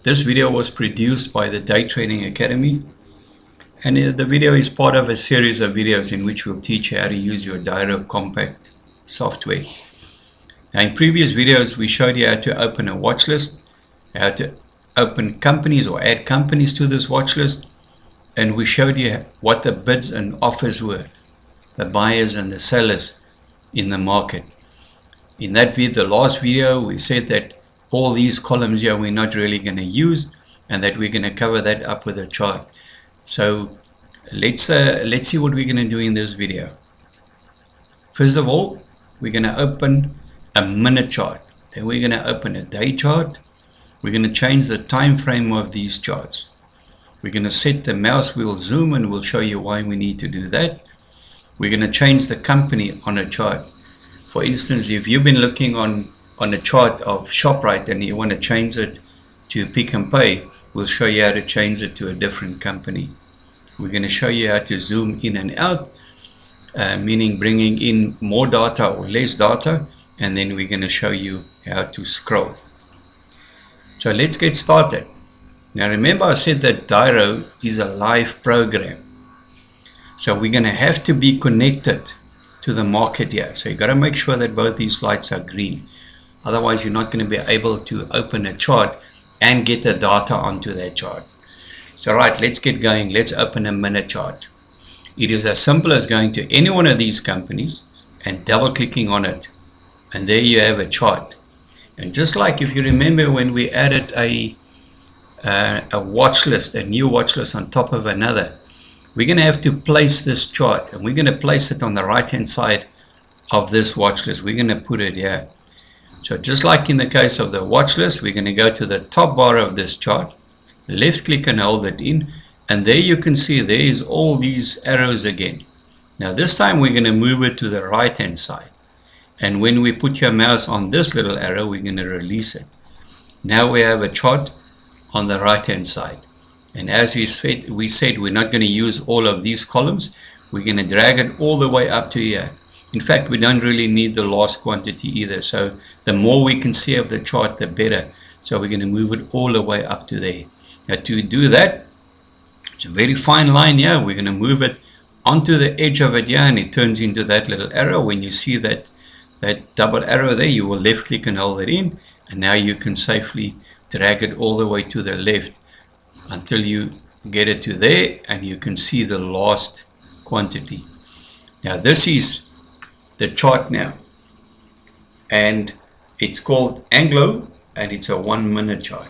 This video was produced by the Trading Academy, and the video is part of a series of videos in which we'll teach you how to use your Diro Compact software. Now, in previous videos we showed you how to open a watch list, how to open companies or add companies to this watch list, and we showed you what the bids and offers were, the buyers and the sellers in the market. In that video, the last video, we said that all these columns here we're not really going to use, and that we're going to cover that up with a chart. So let's see what we're going to do in this video. First of all, we're going to open a minute chart. Then we're going to open a day chart. We're going to change the time frame of these charts. We're going to set the mouse wheel zoom, and we'll show you why we need to do that. We're going to change the company on a chart. For instance, if you've been looking on a chart of ShopRite and you want to change it to Pick and Pay, we'll show you how to change it to a different company. We're going to show you how to zoom in and out, meaning bringing in more data or less data, and then we're going to show you how to scroll. So let's get started. Now remember, I said that Diro is a live program, so we're going to have to be connected to the market here. So you got to make sure that both these lights are green. Otherwise, you're not going to be able to open a chart and get the data onto that chart. So right, let's get going. Let's open a minute chart. It is as simple as going to any one of these companies and double clicking on it. And there you have a chart. And just like if you remember when we added a watch list, a new watch list on top of another, we're going to have to place this chart, and we're going to place it on the right hand side of this watch list. We're going to put it here. So just like in the case of the watch list, we're going to go to the top bar of this chart, left click and hold it in, and there you can see there is all these arrows again. Now this time we're going to move it to the right hand side, and when we put your mouse on this little arrow, we're going to release it. Now we have a chart on the right hand side. And as we said, we're not going to use all of these columns. We're going to drag it all the way up to here. In fact, we don't really need the last quantity either. So the more we can see of the chart, the better. So we're going to move it all the way up to there. Now to do that, it's a very fine line here. We're going to move it onto the edge of it here, and it turns into that little arrow. When you see that double arrow there, you will left click and hold it in. And now you can safely drag it all the way to the left until you get it to there, and you can see the last quantity. Now this is the chart now, and it's called Anglo, and it's a 1 minute chart.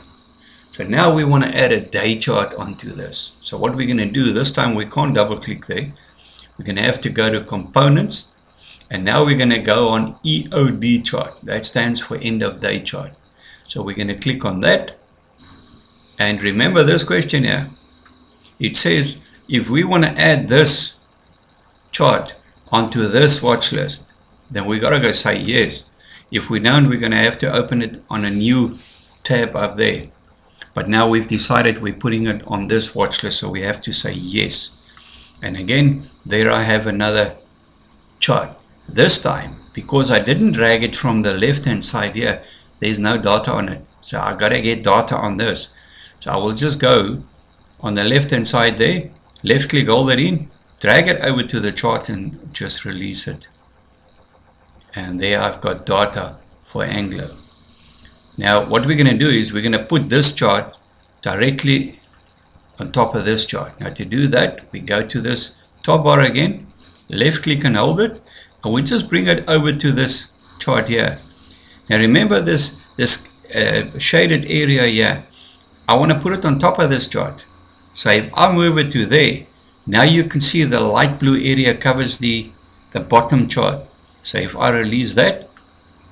So now we want to add a day chart onto this. So what we're going to do this time, we can't double click there. We're going to have to go to components, and now we're going to go on EOD chart. That stands for end of day chart. So we're going to click on that. And remember this question here. It says if we want to add this chart onto this watch list, then we got to go say yes. If we don't, we're going to have to open it on a new tab up there. But now we've decided we're putting it on this watch list, so we have to say yes. And again, there I have another chart. This time, because I didn't drag it from the left hand side here, there's no data on it. So I got to get data on this. So I will just go on the left hand side there, left click, hold it in, drag it over to the chart and just release it. And there I've got data for Anglo. Now what we're going to do is we're going to put this chart directly on top of this chart. Now to do that, we go to this top bar again, left click and hold it, and we just bring it over to this chart here. Now remember this shaded area here, I want to put it on top of this chart. So if I move it to there, now you can see the light blue area covers the bottom chart. So if I release that,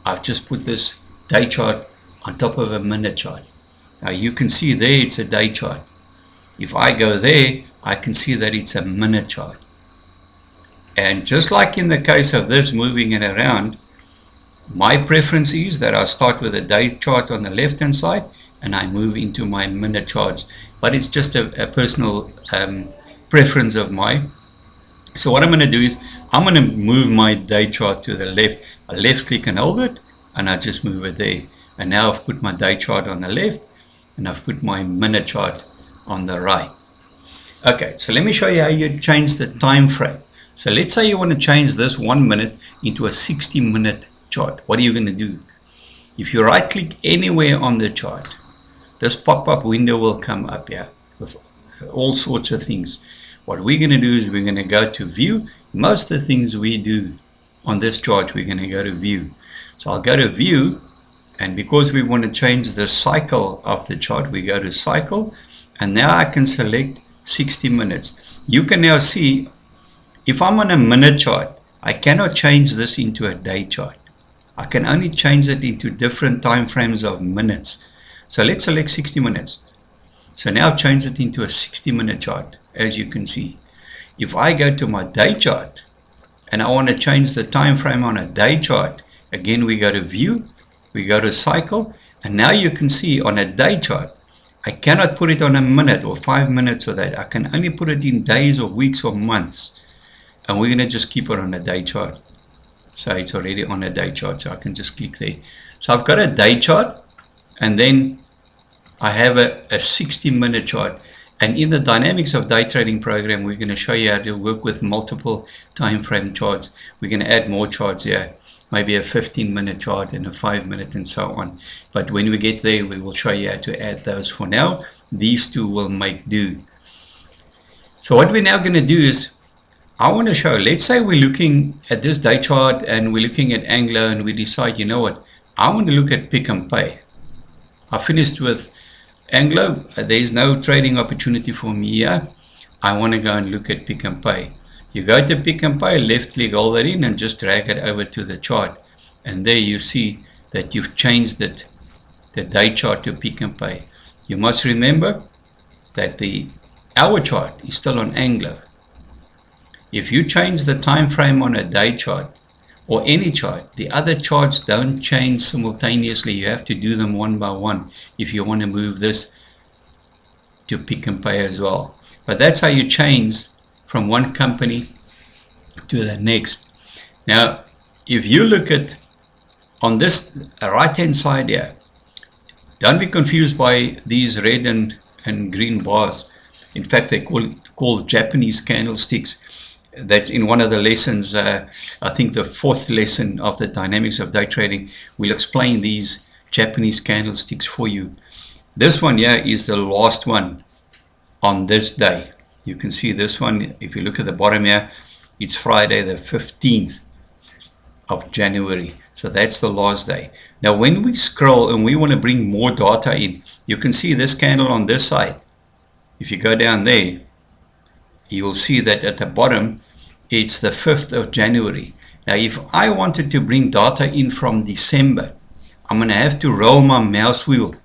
I've just put this day chart on top of a minute chart. Now you can see there it's a day chart. If I go there, I can see that it's a minute chart. And just like in the case of this, moving it around, my preference is that I start with a day chart on the left hand side and I move into my minute charts, but it's just a personal preference of mine. So what I'm going to do is I'm going to move my day chart to the left. I left click and hold it, and I just move it there. And now I've put my day chart on the left, and I've put my minute chart on the right. Okay, so let me show you how you change the time frame. So let's say you want to change this 1 minute into a 60-minute chart. What are you going to do? If you right click anywhere on the chart, this pop-up window will come up here with all sorts of things. What we're going to do is we're going to go to view. Most of the things we do on this chart, we're going to go to view. So I'll go to view, and because we want to change the cycle of the chart, we go to cycle, and now I can select 60 minutes. You can now see if I'm on a minute chart, I cannot change this into a day chart. I can only change it into different time frames of minutes. So let's select 60 minutes. So now change it into a 60-minute chart, as you can see. If I go to my day chart and I want to change the time frame on a day chart, again we go to view, we go to cycle, and now you can see on a day chart, I cannot put it on a minute or 5 minutes or that. I can only put it in days or weeks or months. And we're going to just keep it on a day chart. So it's already on a day chart, so I can just click there. So I've got a day chart, and then I have a 60-minute chart. And in the Dynamics of Day Trading program, we're going to show you how to work with multiple time frame charts. We're going to add more charts here, maybe a 15-minute chart and a 5-minute and so on. But when we get there, we will show you how to add those. For now, these two will make do. So what we're now going to do is, I want to show, let's say we're looking at this day chart and we're looking at Anglo, and we decide, you know what, I want to look at Pick and Pay. I finished with Anglo, there's no trading opportunity for me here. I want to go and look at Pick and Pay. You go to Pick and Pay, left click all that in and just drag it over to the chart. And there you see that you've changed it, the day chart to Pick and Pay. You must remember that the hour chart is still on Anglo. If you change the time frame on a day chart or any chart, the other charts don't change simultaneously. You have to do them one by one if you want to move this to Pick and Pay as well. But that's how you change from one company to the next. Now, if you look at on this right hand side here, don't be confused by these red and green bars. In fact, they're called Japanese candlesticks. That's in one of the lessons, I think the 4th lesson of the Dynamics of Day Trading, we'll explain these Japanese candlesticks for you. This one here is the last one on this day. You can see this one, if you look at the bottom here, it's Friday the 15th of January. So that's the last day. Now when we scroll and we want to bring more data in, you can see this candle on this side. If you go down there, you'll see that at the bottom it's the 5th of January. Now if I wanted to bring data in from December, I'm going to have to roll my mouse wheel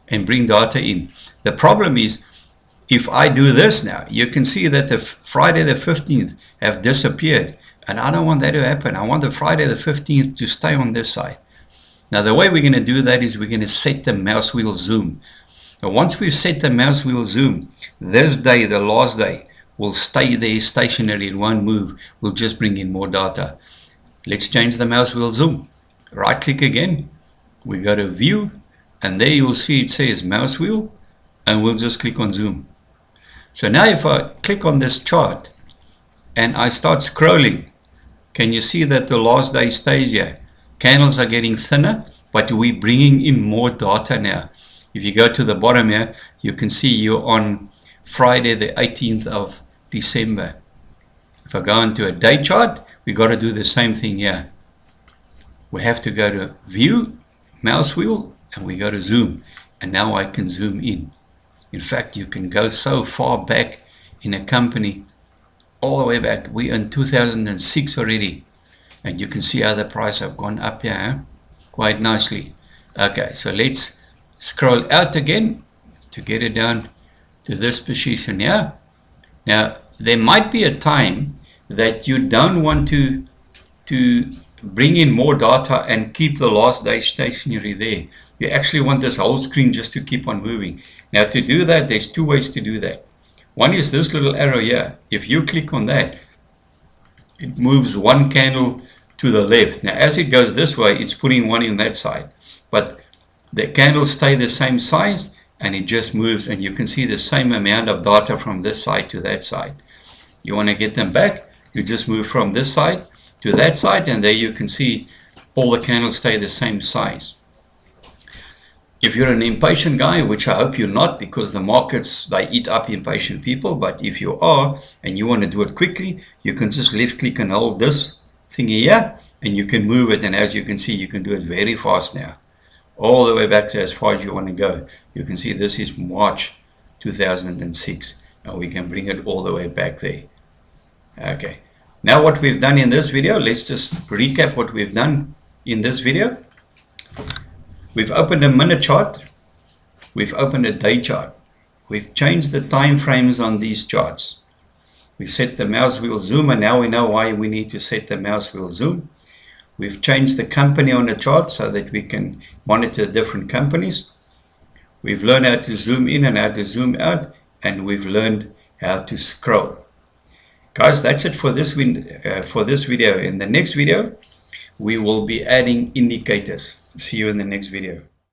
and bring data in. The problem is, if I do this now, you can see that the Friday the 15th have disappeared, and I don't want that to happen. I want the Friday the 15th to stay on this side. Now the way we're going to do that is we're going to set the mouse wheel zoom. Now once we've set the mouse wheel zoom, this day, the last day, will stay there stationary and won't move. We'll just bring in more data. Let's change the mouse wheel zoom. Right click again. We go to view, and there you'll see it says mouse wheel, and we'll just click on zoom. So now if I click on this chart and I start scrolling, can you see that the last day stays here? Candles are getting thinner, but we're bringing in more data now. If you go to the bottom here, you can see you're on Friday the 18th of December. If I go into a day chart, we got to do the same thing here. We have to go to view, mouse wheel, and we go to zoom, and now I can zoom in. In fact, you can go so far back in a company, all the way back. We're in 2006 already, and you can see how the price have gone up here quite nicely. Okay, so let's scroll out again to get it down to this position here. Now there might be a time that you don't want to bring in more data and keep the last day stationary there. You actually want this whole screen just to keep on moving. Now to do that, there's two ways to do that. One is this little arrow here. If you click on that, it moves one candle to the left. Now as it goes this way, it's putting one in that side, but the candles stay the same size and it just moves, and you can see the same amount of data from this side to that side. You want to get them back, you just move from this side to that side, and there you can see all the candles stay the same size. If you're an impatient guy, which I hope you're not, because the markets, they eat up impatient people, but if you are and you want to do it quickly, you can just left click and hold this thing here, and you can move it, and as you can see, you can do it very fast now, all the way back to as far as you want to go. You can see this is March 2006, and we can bring it all the way back there. Okay, now what we've done in this video, let's just recap what we've done in this video. We've opened a minute chart, we've opened a day chart, we've changed the time frames on these charts, we set the mouse wheel zoom, and now we know why we need to set the mouse wheel zoom. We've changed the company on the chart so that we can monitor different companies. We've learned how to zoom in and how to zoom out, and we've learned how to scroll. Guys, that's it for this video. In the next video, we will be adding indicators. See you in the next video.